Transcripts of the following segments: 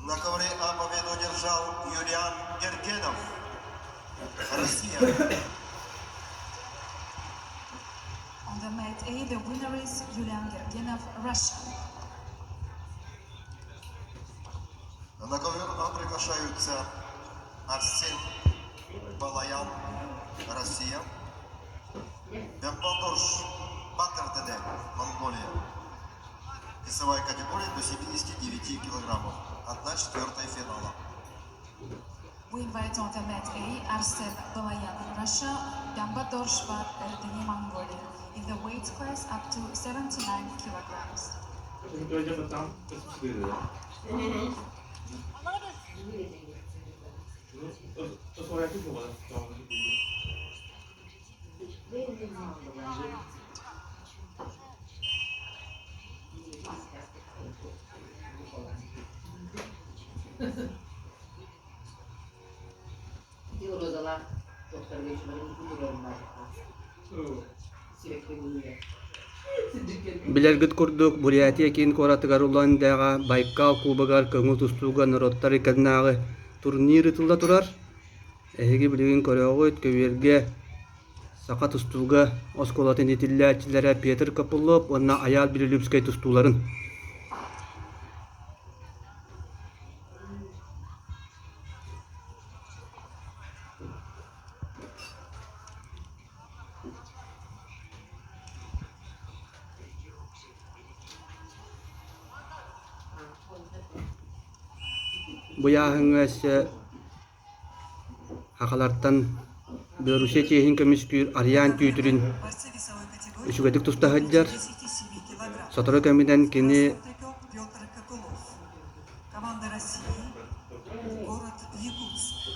На ковре А победу держал Юлиан Гергенов, Россия. On the mat A, the winner is Yulian Gergenov, Russia. На ковер А приглашаются Арсен Балаян, Россия. Бембалдош Баттердене, Монголия. Весовая категория до 79 килограммов. 1/4 финала. We invite on the mat A, Arsen Balayan, Russia, Gambador Shvat Erdeni, Mongolia, in the weight class up to 79 kilograms. Билергит курдук Бурятия кин коратыгар уландага Байкал кубагар көңүл тустууга народтар икеннагы турниры тылда турар. Эһиги билигин көрөгөйт көберге сака тустууга осколатын итиллячилere Петр Копылов, онна аял билилүпскай тустууларын. Буяһыңас хакалартан Белоруссия тиһин көмүскүр Ариан түйүтүрүн үчүгөдүк тустахаджар. Сотора көмүден кини Команда России, город Якутск.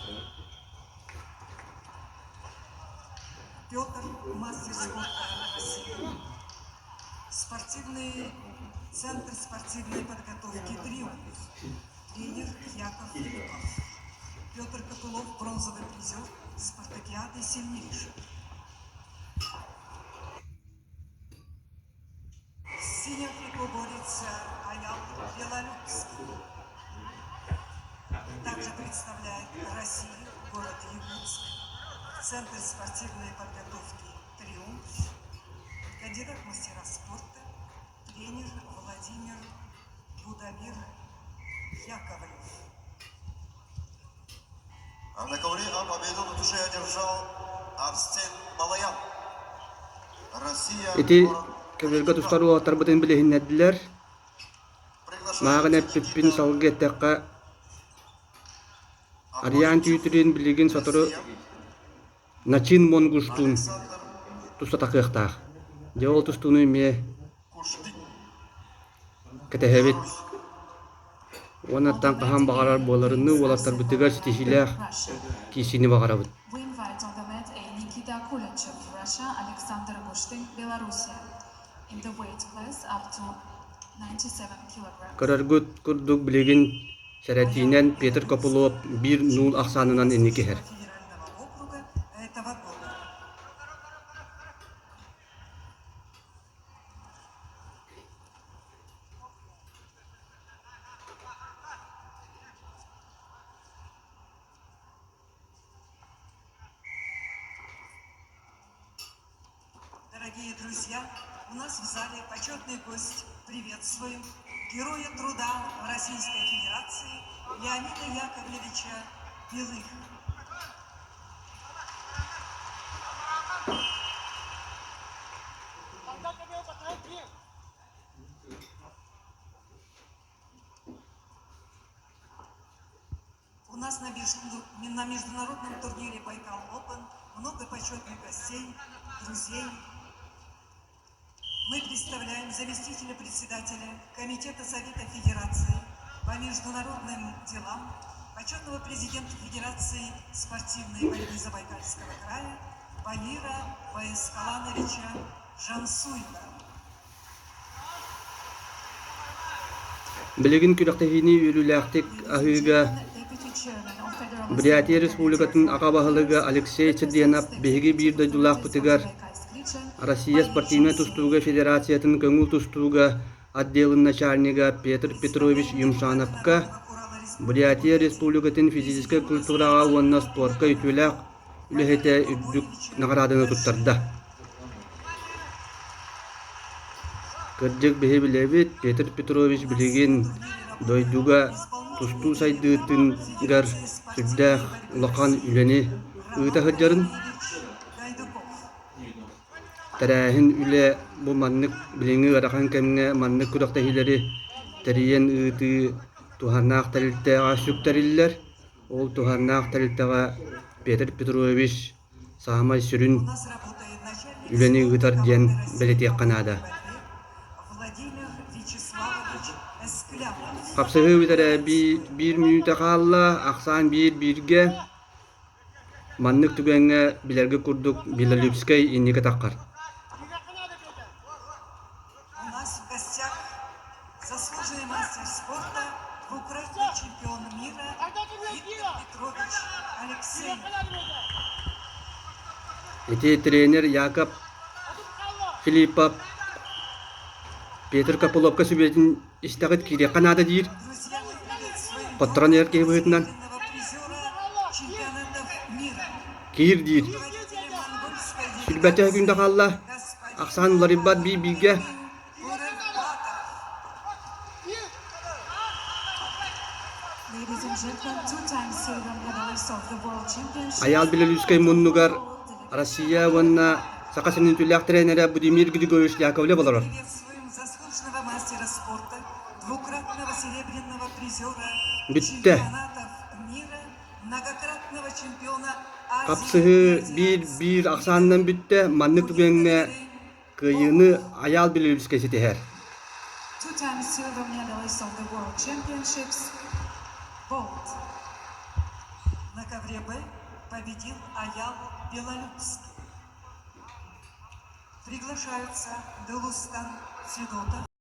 Петр, мастер спорта России. Спортивный центр спортивной подготовки «Триумф». Тренер Яков Филиппов. Петр Копылов, бронзовый призер спартакиады сильнейших. В синем трико борется Аял Белолюбский. Также представляет Россию, город Якутск, Центр спортивной подготовки «Триумф», кандидат в мастера спорта, тренер Владимир Будамир Яковлев. А на ковре А победу в душе одержал Арсен Балаян, Россия. ити көбөргө тустаруу атарбытын билихиннәдилер. Маагын эппиппин салгеттекка Ариан түйүтүрүн билигин сотору Начин Монгуштун туста такыктаах. Жол тустууну ме кетехебит. Онаттан кахан багарар боларыны олаттар битигер ситишилер кисини багарабыт. We invite on the mat A Nikita Kulenchev, Russia, Alexander Bushtin, Belarusia, in the weight class up to 97 kilograms. Көрөргүт курдук билигин шаратинен Петр Копылов 1-0 аксанынан энникехер. Федерального округа этого года. Дорогие друзья, у нас в зале почетный гость. Приветствуем героя труда Российской Федерации Леонида Яковлевича Белых. У нас на международном турнире Байкал Open много почетных гостей, друзей. Мы представляем заместителя председателя Комитета Совета Федерации по международным делам, почетного президента Федерации спортивной борьбы Забайкальского края Баира Ваескалановича Жансуева. Билигин күрәктәһини үрүләхтик аһыга Бурятия Республикатын акабаһылыга Алексей Цеденов беги бирдә дулак путыгар Россия спортивная тустууга федерациятын көңүл тустууга отделын начальнига Петр Петрович Юмшановка Бурятия Республикатын физическая культурага уонна спортка үтүлээх үлэхэтэ үддүк наградыны туттарда. Кырдьык биһи билэбит Петр Петрович билигин дойдуга тустуу сайдыытынгар сүрдээх улахан үлэни ыыта хыджарын тәрәһин үлэ бу маннык билиңи арахан кемге маннык кудактахилери тэриен ыыты туханнаах тарилтэага сүктариллер. Ол туханнаах тарилтэага Петр Петрович саамай сүрүн үлэни ыытар диэн белетиэх канаада. Капсыгы битере bir минута калла аксан бирге маннык түгәнгә билерге курдук Белолюбскай иннеге таккар. У нас в гостях заслуженный мастер спорта, двукратный чемпион мира Виктор Петрович Алексей. Эти тренер Яков Филиппов Петр Копыловка сүбетін истагыт кире канада дир. Друзья, мы приветствуем Патрон эрке быытынан главного призера чемпионатов мира. кир дир. Руководителя монгольской Сүлбәтә күндә калла господин аксан ларибат биге Уренбатов. Ladies and gentlemen, two-time silver medalist of the World Championship. аял Белолюбскай муннугар Россия ванна сакасынын түләк тренеры Будимир Григорьевич Яковлев болар. Приветствуем заслуженного мастера спорта, двукратного серебряного призера Битте. чемпионатов мира, многократного чемпиона Капсыгы Азии. bir аксаннан бүтте маннык түгәнгә кыйыны аял Белолюбскай сетәһәр. Two-time silver medalist of the World Championships. Bolt. На ковре Б победил Аял Белолюбский. Приглашаются Делустан Федотов.